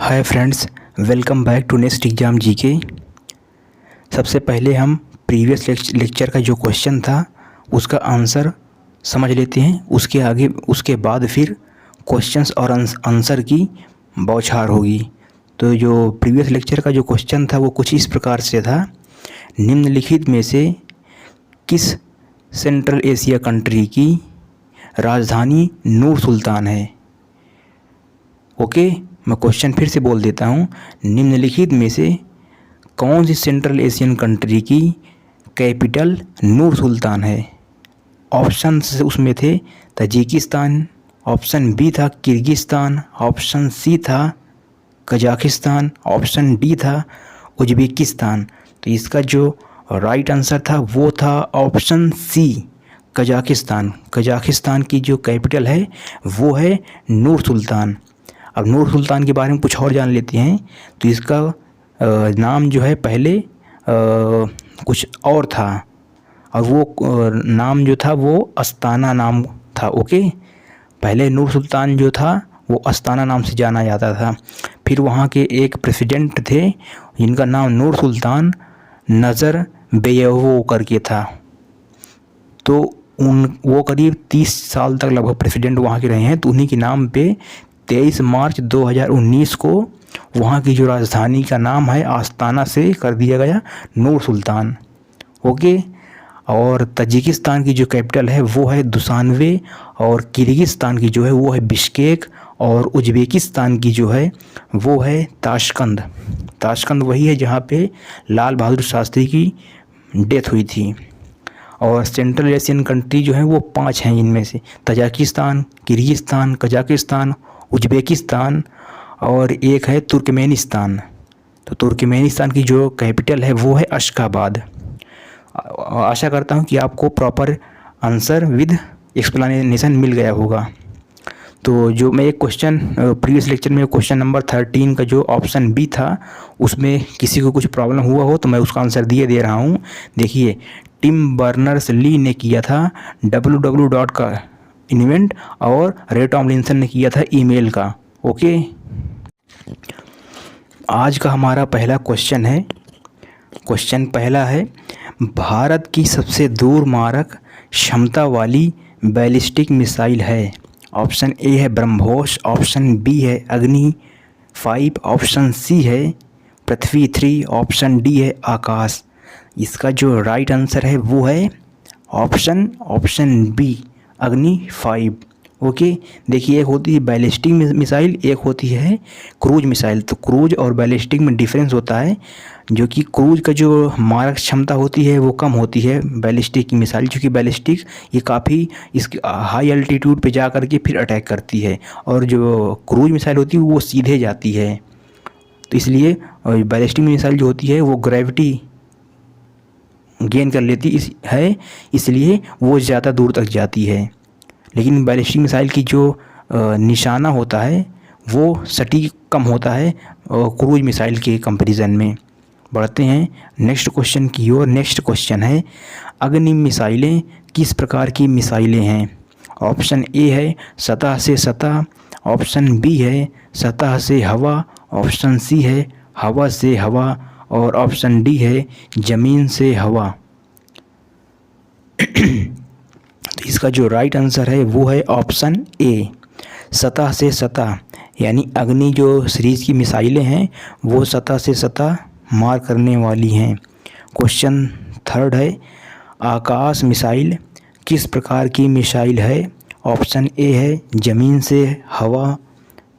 Hi friends, welcome back to next exam GK. सबसे पहले हम प्रीवियस लेक्चर का जो क्वेश्चन था उसका आंसर समझ लेते हैं। उसके बाद फिर क्वेश्चंस और आंसर की बौछार होगी। तो जो प्रीवियस लेक्चर का जो क्वेश्चन था वो कुछ इस प्रकार से था। निम्नलिखित में से किस सेंट्रल एशिया कंट्री की राजधानी नूर सुल्तान है? ओके, मैं क्वेश्चन फिर से बोल देता हूँ। निम्नलिखित में से कौन सी सेंट्रल एशियन कंट्री की कैपिटल नूर सुल्तान है? ऑप्शन उसमें थे तजिकिस्तान, ऑप्शन बी था किर्गिस्तान, ऑप्शन सी था कजाकिस्तान, ऑप्शन डी था उज्बेकिस्तान। तो इसका जो राइट आंसर था वो था ऑप्शन सी कजाकिस्तान। कजाकिस्तान की जो कैपिटल है वो है नूर सुल्तान। अब नूर सुल्तान के बारे में कुछ और जान लेते हैं। तो इसका नाम जो है पहले कुछ और था और वो नाम जो था वो अस्ताना नाम था। ओके, पहले नूर सुल्तान जो था वो अस्ताना नाम से जाना जाता था। फिर वहाँ के एक प्रेसिडेंट थे जिनका नाम नूर सुल्तान नज़र बेयवो करके था। तो वो करीब 30 साल तक लगभग प्रेसिडेंट वहाँ के रहे हैं। तो उन्हीं के नाम पे 23 मार्च 2019 को वहाँ की जो राजधानी का नाम है आस्ताना से कर दिया गया नूर सुल्तान। ओके, और तजिकिस्तान की जो कैपिटल है वो है दुशानबे, और किर्गिस्तान की जो है वो है बिश्केक, और उज्बेकिस्तान की जो है वो है ताशकंद। ताशकंद वही है जहाँ पे लाल बहादुर शास्त्री की डेथ हुई थी। और सेंट्रल एशियन कंट्री जो है वो 5 हैं, इनमें से तजाकिस्तान, किर्गिस्तान, कजाकिस्तान, उज्बेकिस्तान और एक है तुर्कमेनिस्तान। तो तुर्कमेनिस्तान की जो कैपिटल है वो है अशखाबाद। आशा करता हूँ कि आपको प्रॉपर आंसर विद एक्सप्लेनेशन मिल गया होगा। तो जो मैं एक क्वेश्चन प्रीवियस लेक्चर में क्वेश्चन नंबर 13 का जो ऑप्शन बी था उसमें किसी को कुछ प्रॉब्लम हुआ हो तो मैं उसका आंसर दे रहा हूँ। देखिए, टिम बर्नर्स ली ने किया था www का इन्वेंट और रे टॉमलिंसन ने किया था ईमेल का। ओके, आज का हमारा पहला क्वेश्चन है। क्वेश्चन पहला है, भारत की सबसे दूर मारक क्षमता वाली बैलिस्टिक मिसाइल है? ऑप्शन ए है ब्रह्मोस, ऑप्शन बी है अग्नि 5, ऑप्शन सी है पृथ्वी 3, ऑप्शन डी है आकाश। इसका जो राइट आंसर है वो है ऑप्शन बी अग्नि 5। ओके, देखिए, एक होती है बैलिस्टिक मिसाइल, एक होती है क्रूज मिसाइल। तो क्रूज और बैलिस्टिक में डिफरेंस होता है, जो कि क्रूज का जो मारक क्षमता होती है वो कम होती है बैलिस्टिक की मिसाइल, क्योंकि बैलिस्टिक ये काफ़ी इसकी हाई एल्टीट्यूड पे जा करके फिर अटैक करती है, और जो क्रूज मिसाइल होती है वो सीधे जाती है। तो इसलिए बैलिस्टिक मिसाइल जो होती है वो ग्रेविटी गेन कर लेती है, इसलिए वो ज़्यादा दूर तक जाती है। लेकिन बैलिस्टिक मिसाइल की जो निशाना होता है वो सटीक कम होता है क्रूज मिसाइल के कंपैरिजन में। बढ़ते हैं नेक्स्ट क्वेश्चन की ओर। नेक्स्ट क्वेश्चन है, अग्नि मिसाइलें किस प्रकार की मिसाइलें हैं? ऑप्शन ए है सतह से सतह, ऑप्शन बी है सतह से हवा, ऑप्शन सी है हवा से हवा, और ऑप्शन डी है ज़मीन से हवा। तो इसका जो राइट आंसर है वो है ऑप्शन ए सतह से सतह, यानी अग्नि जो सीरीज़ की मिसाइलें हैं वो सतह से सतह मार करने वाली हैं। क्वेश्चन थर्ड है, आकाश मिसाइल किस प्रकार की मिसाइल है? ऑप्शन ए है ज़मीन से हवा,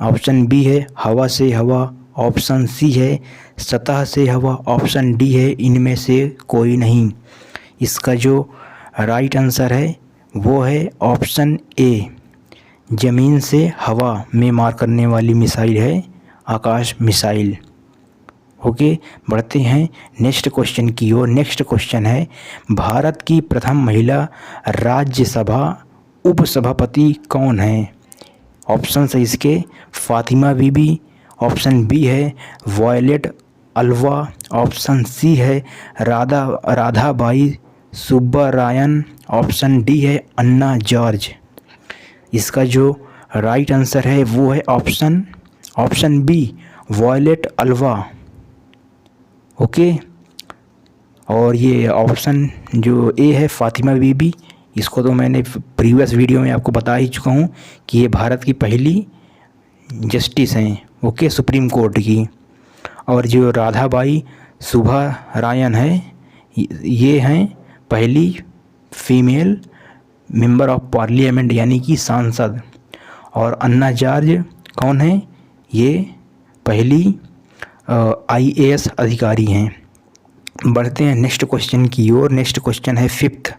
ऑप्शन बी है हवा से हवा, ऑप्शन सी है सतह से हवा, ऑप्शन डी है इनमें से कोई नहीं। इसका जो राइट आंसर है वो है ऑप्शन ए ज़मीन से हवा में मार करने वाली मिसाइल है आकाश मिसाइल। ओके, बढ़ते हैं नेक्स्ट क्वेश्चन की ओर। नेक्स्ट क्वेश्चन है, भारत की प्रथम महिला राज्यसभा उपसभापति कौन है? ऑप्शन है इसके फातिमा बीबी, ऑप्शन बी है वॉयलेट अल्वा, ऑप्शन सी है राधाबाई सुब्बारायन, ऑप्शन डी है अन्ना जॉर्ज। इसका जो राइट आंसर है वो है option B Violet Alva. Okay, और ये ऑप्शन जो ए है फातिमा बीबी, इसको तो मैंने प्रीवियस वीडियो में आपको बता ही चुका हूँ कि ये भारत की पहली जस्टिस हैं, ओके, सुप्रीम कोर्ट की। और जो राधाबाई सुब्बारायन है, ये हैं पहली फीमेल मेंबर ऑफ पार्लियामेंट यानी कि सांसद। और अन्ना जॉर्ज कौन है, ये पहली IAS अधिकारी हैं। बढ़ते हैं नेक्स्ट क्वेश्चन की ओर। नेक्स्ट क्वेश्चन है 5th,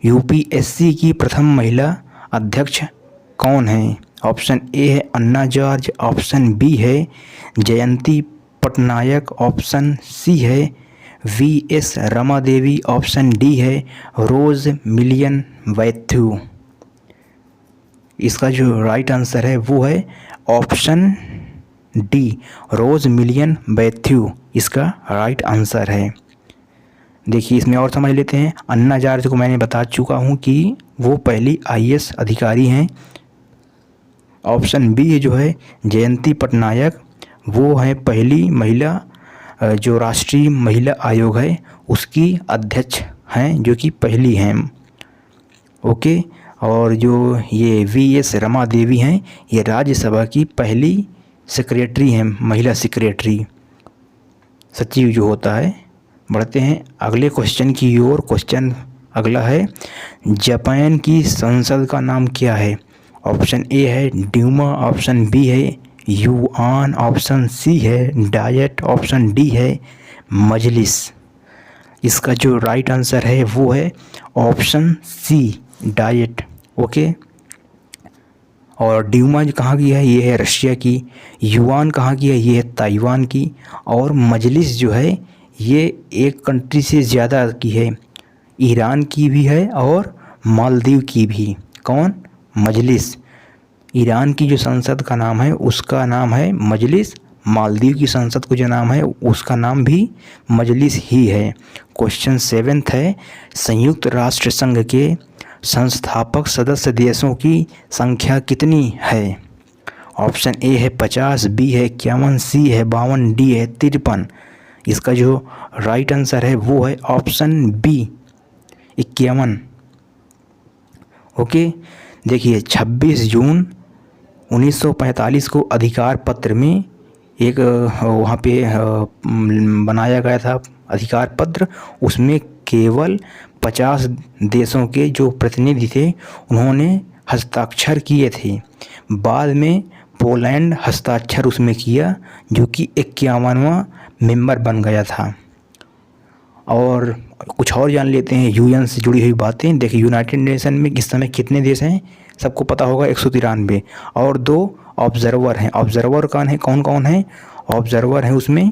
UPSC की प्रथम महिला अध्यक्ष कौन है? ऑप्शन ए है अन्ना जॉर्ज, ऑप्शन बी है जयंती पटनायक, ऑप्शन सी है VS Rama Devi, option D है रोज मिलियन मैथ्यू। इसका जो राइट आंसर है वो है ऑप्शन डी, रोज मिलियन मैथ्यू इसका राइट आंसर है। देखिए इसमें और समझ लेते हैं। अन्ना जॉर्ज को मैंने बता चुका हूँ कि वो पहली IAS अधिकारी हैं। ऑप्शन बी जो है जयंती पटनायक, वो है पहली महिला जो राष्ट्रीय महिला आयोग है उसकी अध्यक्ष हैं, जो कि पहली हैं। ओके, और जो ये VS रमा देवी हैं, ये राज्यसभा की पहली सेक्रेटरी हैं, महिला सेक्रेटरी, सचिव जो होता है। बढ़ते हैं अगले क्वेश्चन की ओर। क्वेश्चन अगला है, जापान की संसद का नाम क्या है? ऑप्शन ए है ड्यूमा, ऑप्शन बी है युआन, ऑप्शन सी है डायट, ऑप्शन डी है मजलिस। इसका जो राइट आंसर है वो है ऑप्शन सी, डायट। ओके, और ड्यूमा कहाँ की है, ये है रशिया की। युआन कहाँ की है, ये है ताइवान की। और मजलिस जो है ये एक कंट्री से ज़्यादा की है, ईरान की भी है और मालदीव की भी। कौन? मजलिस। ईरान की जो संसद का नाम है उसका नाम है मजलिस, मालदीव की संसद को जो नाम है उसका नाम भी मजलिस ही है। क्वेश्चन 7th है, संयुक्त राष्ट्र संघ के संस्थापक सदस्य देशों की संख्या कितनी है? ऑप्शन ए है 50, बी है 51, सी है 52, डी है 53। इसका जो राइट आंसर है वो है ऑप्शन बी, 51। ओके, देखिए 26 जून 1945 को अधिकार पत्र में एक वहाँ पे बनाया गया था अधिकार पत्र, उसमें केवल 50 देशों के जो प्रतिनिधि थे उन्होंने हस्ताक्षर किए थे। बाद में पोलैंड हस्ताक्षर उसमें किया, जो कि 51वां मेंबर बन गया था। और कुछ और जान लेते हैं UN से जुड़ी हुई बातें। देखिए यूनाइटेड नेशन में इस समय कितने देश हैं, सबको पता होगा 193, और 2 ऑब्जर्वर हैं। ऑब्जर्वर कौन कौन है? ऑब्जर्वर है उसमें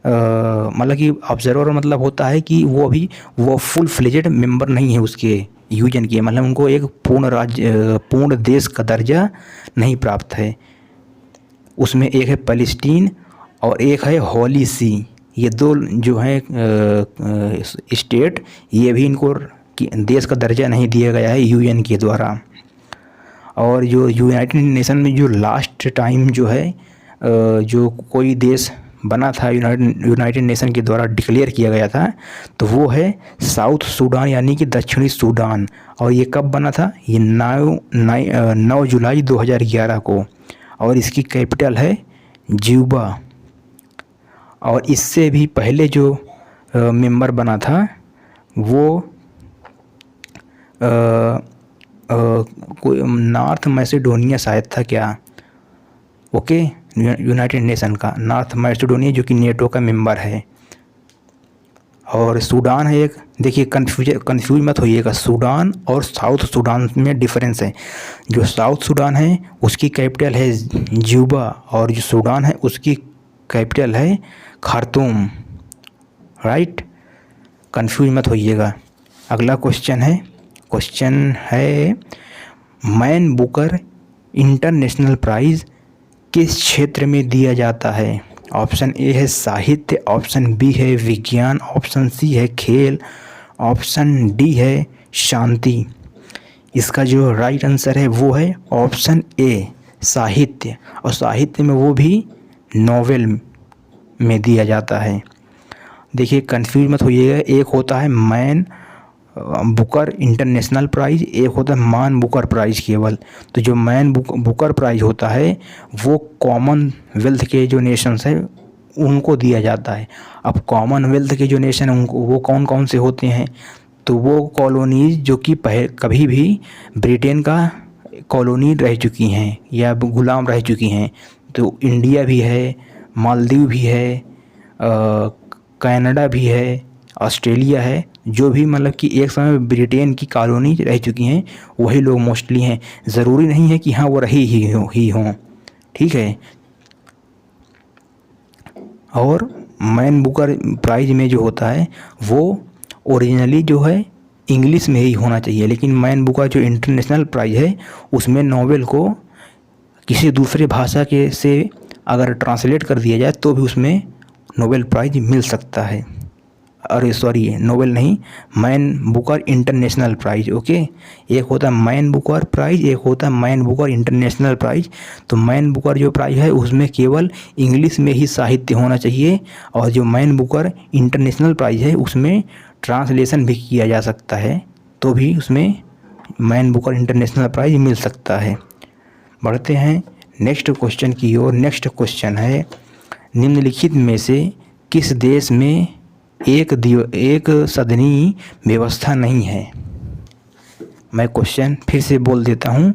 मतलब कि ऑब्जर्वर मतलब होता है कि वो फुल फ्लेजेड मेंबर नहीं है उसके UN के, मतलब उनको एक पूर्ण देश का दर्जा नहीं प्राप्त है। उसमें एक है पैलेस्टीन और एक है होली सी। ये 2 जो हैं स्टेट, ये भी इनको देश का दर्जा नहीं दिया गया है UN के द्वारा। और जो यूनाइटेड नेशन में जो लास्ट टाइम जो है जो कोई देश बना था यूनाइटेड नेशन के द्वारा डिक्लेयर किया गया था, तो वो है साउथ सूडान यानी कि दक्षिणी सूडान। और ये कब बना था? ये 9 जुलाई 2011 को, और इसकी कैपिटल है ज्यूबा। और इससे भी पहले जो मेंबर बना था वो कोई नॉर्थ मैसेडोनिया शायद था क्या। ओके, यूनाइटेड नेशन का नॉर्थ मैसेडोनिया जो कि नेटो का मेंबर है। और सूडान है एक। देखिए कंफ्यूज मत होइएगा, सूडान और साउथ सूडान में डिफरेंस है। जो साउथ सूडान है उसकी कैपिटल है ज्यूबा, और जो सूडान है उसकी कैपिटल है खार्तूम। राइट, कंफ्यूज मत होइएगा। अगला क्वेश्चन है मैन बुकर इंटरनेशनल प्राइज़ किस क्षेत्र में दिया जाता है? ऑप्शन ए है साहित्य, ऑप्शन बी है विज्ञान, ऑप्शन सी है खेल, ऑप्शन डी है शांति। इसका जो राइट आंसर है वो है ऑप्शन ए, साहित्य, और साहित्य में वो भी नॉवेल में दिया जाता है। देखिए कंफ्यूज मत होइएगा, एक होता है मैन बुकर इंटरनेशनल प्राइज़, एक होता है मान बुकर प्राइज़ केवल। तो जो मैन बुकर प्राइज़ होता है वो कॉमनवेल्थ के जो नेशंस हैं उनको दिया जाता है। अब कॉमनवेल्थ के जो नेशन हैं उनको वो कौन कौन से होते हैं, तो वो कॉलोनीज़ जो कि कभी भी ब्रिटेन का कॉलोनी रह चुकी हैं या गुलाम रह चुकी हैं। तो इंडिया भी है, मालदीव भी है, कनाडा भी है, ऑस्ट्रेलिया है, जो भी मतलब कि एक समय में ब्रिटेन की कॉलोनी रह चुकी हैं वही लोग मोस्टली हैं। ज़रूरी नहीं है कि हाँ वो रही ही हों, ठीक है। और मैन बुकर प्राइज़ में जो होता है वो ओरिजिनली जो है इंग्लिश में ही होना चाहिए, लेकिन मैन बुकर जो इंटरनेशनल प्राइज़ है उसमें नॉवेल को किसी दूसरे भाषा के से अगर ट्रांसलेट कर दिया जाए तो भी उसमें नोबेल प्राइज़ मिल सकता है। अरे सॉरी, नोबेल नहीं, Man Booker International Prize. Okay, एक होता है मैन बुकर प्राइज़, एक होता है मैन बुकर इंटरनेशनल प्राइज़। तो मैन बुकर जो प्राइज़ है उसमें केवल इंग्लिश में ही साहित्य होना चाहिए, और जो मैन बुकर इंटरनेशनल प्राइज़ है उसमें ट्रांसलेशन भी किया जा सकता है, तो भी उसमें मैन बुकर इंटरनेशनल प्राइज़ मिल सकता है। बढ़ते हैं नेक्स्ट क्वेश्चन की ओर। नेक्स्ट क्वेश्चन है, निम्नलिखित में से किस देश में एक सदनी व्यवस्था नहीं है। मैं क्वेश्चन फिर से बोल देता हूँ,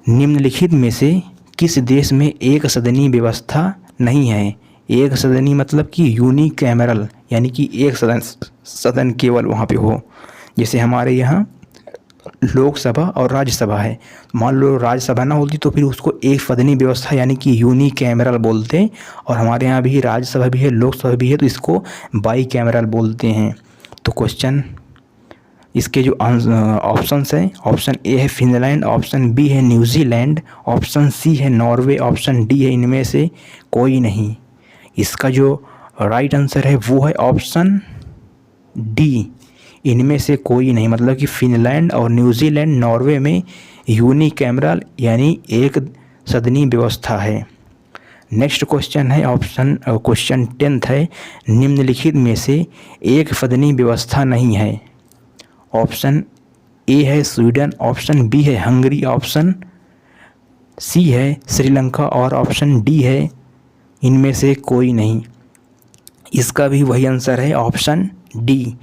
निम्नलिखित में से किस देश में एक सदनी व्यवस्था नहीं है। एक सदनी मतलब कि यूनिकैमरल, यानी कि एक सदन केवल वहाँ पे हो। जैसे हमारे यहाँ लोकसभा और राज्यसभा है, मान लो राज्यसभा ना होती तो फिर उसको एक सदनी व्यवस्था यानी कि यूनिकैमरल बोलते, और हमारे यहाँ भी राज्यसभा भी है, लोकसभा भी है, तो इसको बाई कैमरल बोलते हैं। तो क्वेश्चन इसके जो ऑप्शंस हैं, ऑप्शन ए है फिनलैंड, ऑप्शन बी है न्यूजीलैंड, ऑप्शन सी है नॉर्वे, ऑप्शन डी है इनमें से कोई नहीं। इसका जो राइट आंसर है वो है ऑप्शन डी, इनमें से कोई नहीं। मतलब कि फिनलैंड और न्यूजीलैंड, नॉर्वे में यूनिकैमरल यानी एक सदनी व्यवस्था है। नेक्स्ट क्वेश्चन है क्वेश्चन 10th है, निम्नलिखित में से एक सदनी व्यवस्था नहीं है। ऑप्शन ए है स्वीडन, ऑप्शन बी है हंगरी, ऑप्शन सी है श्रीलंका और ऑप्शन डी है इनमें से कोई नहीं। इसका भी वही आंसर है ऑप्शन डी,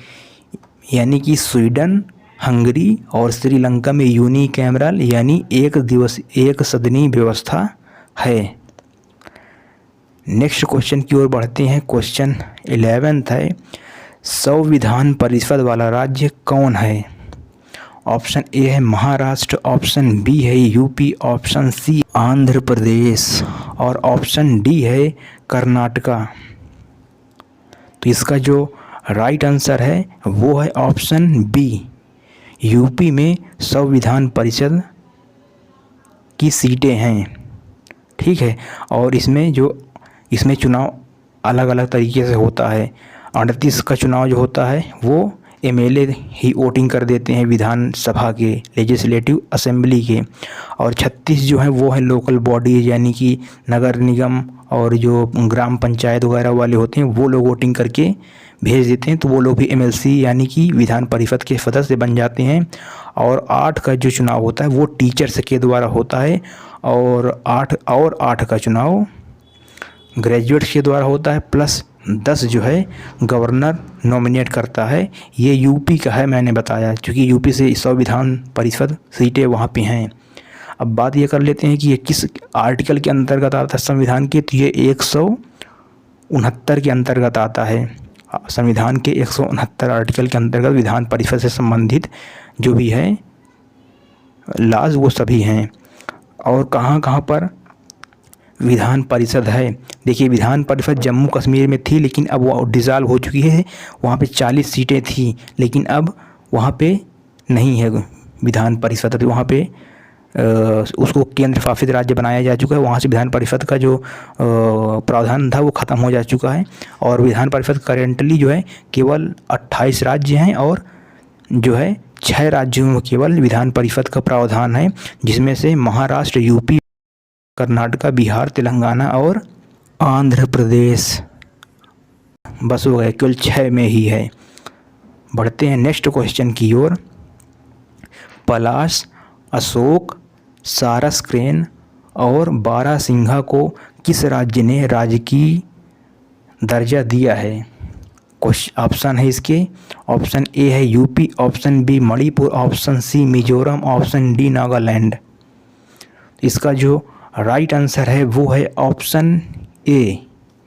यानी कि स्वीडन, हंगरी और श्रीलंका में यूनिकैमरल यानी एक सदनी व्यवस्था है। नेक्स्ट क्वेश्चन की ओर बढ़ते हैं। क्वेश्चन 11th है, संविधान परिषद वाला राज्य कौन है। ऑप्शन ए है महाराष्ट्र, ऑप्शन बी है UP, option C Andhra Pradesh और ऑप्शन डी है कर्नाटका। तो इसका जो राइट आंसर है वो है ऑप्शन बी, यूपी में संविधान परिषद की सीटें हैं, ठीक है। और इसमें चुनाव अलग अलग तरीके से होता है। 38 का चुनाव जो होता है वो एमएलए ही वोटिंग कर देते हैं विधानसभा के, लेजिस्लेटिव असेंबली के, और 36 जो है वो है लोकल बॉडी यानी कि नगर निगम और जो ग्राम पंचायत वगैरह वाले होते हैं वो लोग वोटिंग करके भेज देते हैं, तो वो लोग भी एमएलसी यानी कि विधान परिषद के सदस्य बन जाते हैं। और 8 का जो चुनाव होता है वो टीचर्स के द्वारा होता है, और 8 का चुनाव ग्रेजुएट्स के द्वारा होता है, प्लस 10 जो है गवर्नर नॉमिनेट करता है। ये यूपी का है, मैंने बताया, क्योंकि यूपी से संविधान परिषद सीटें वहाँ पे हैं। अब बात ये कर लेते हैं कि ये किस आर्टिकल के अंतर्गत आता है संविधान के, तो ये 169 के अंतर्गत आता है। संविधान के 169 आर्टिकल के अंतर्गत विधान परिषद से संबंधित जो भी है लाज वो सभी हैं। और कहाँ कहाँ पर विधान परिषद है, देखिए विधान परिषद जम्मू कश्मीर में थी, लेकिन अब वो डिसॉल्व हो चुकी है। वहाँ पे 40 सीटें थी, लेकिन अब वहाँ पे नहीं है विधान परिषद, तो वहाँ पे उसको केंद्र शासित राज्य बनाया जा चुका है। वहाँ से विधान परिषद का जो प्रावधान था वो ख़त्म हो जा चुका है, और विधान परिषद करेंटली जो है केवल 28 राज्य हैं, और जो है 6 राज्यों में केवल विधान परिषद का प्रावधान है, जिसमें से महाराष्ट्र, यूपी कर्नाटका, बिहार, तेलंगाना और आंध्र प्रदेश। बस हो गए, केवल 6 में ही है। बढ़ते हैं नेक्स्ट क्वेश्चन की ओर। पलाश, अशोक, सारस्क्रेन और बारासिंघा को किस राज्य ने राजकीय दर्जा दिया है? ऑप्शन है इसके, ऑप्शन ए है UP, option B Manipur, option C Mizoram, option D Nagaland. इसका जो राइट आंसर है वो है ऑप्शन ए,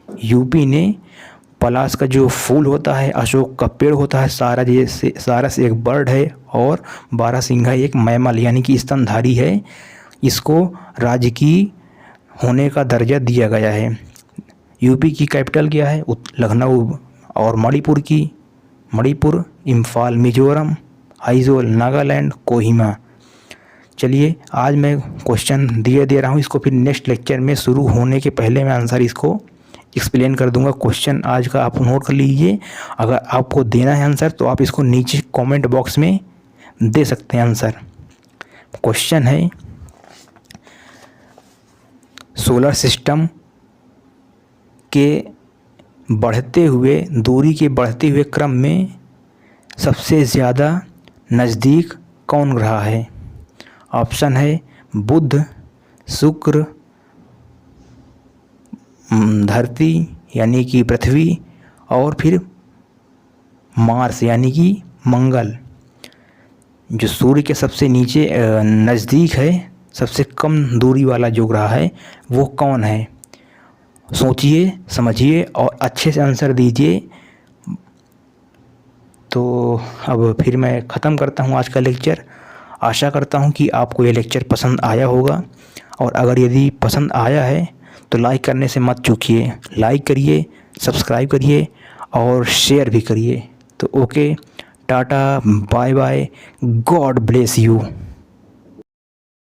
यूपी ने पलाश का जो फूल होता है, अशोक का पेड़ होता है, सारस एक बर्ड है और बारहसिंघा एक मैमल यानी कि स्तनधारी है, इसको राजकीय होने का दर्जा दिया गया है। यूपी की कैपिटल क्या है? लखनऊ। और मणिपुर, इम्फाल, मिजोरम, आइजोल, नागालैंड, कोहिमा। चलिए आज मैं क्वेश्चन दे रहा हूँ, इसको फिर नेक्स्ट लेक्चर में शुरू होने के पहले मैं आंसर इसको एक्सप्लेन कर दूंगा। क्वेश्चन आज का आप नोट कर लीजिए। अगर आपको देना है आंसर तो आप इसको नीचे कमेंट बॉक्स में दे सकते हैं आंसर। क्वेश्चन है, सोलर सिस्टम के दूरी के बढ़ते हुए क्रम में सबसे ज़्यादा नज़दीक कौन ग्रह है? ऑप्शन है बुध, शुक्र, धरती यानी कि पृथ्वी और फिर मार्स यानी कि मंगल। जो सूर्य के सबसे नीचे नज़दीक है, सबसे कम दूरी वाला जो ग्रह है वो कौन है? सोचिए, समझिए और अच्छे से आंसर दीजिए। तो अब फिर मैं ख़त्म करता हूँ आज का लेक्चर। आशा करता हूँ कि आपको ये लेक्चर पसंद आया होगा, और अगर यदि पसंद आया है तो लाइक करने से मत चूकिए। लाइक करिए, सब्सक्राइब करिए और शेयर भी करिए। तो okay, tata, bye bye, God bless you.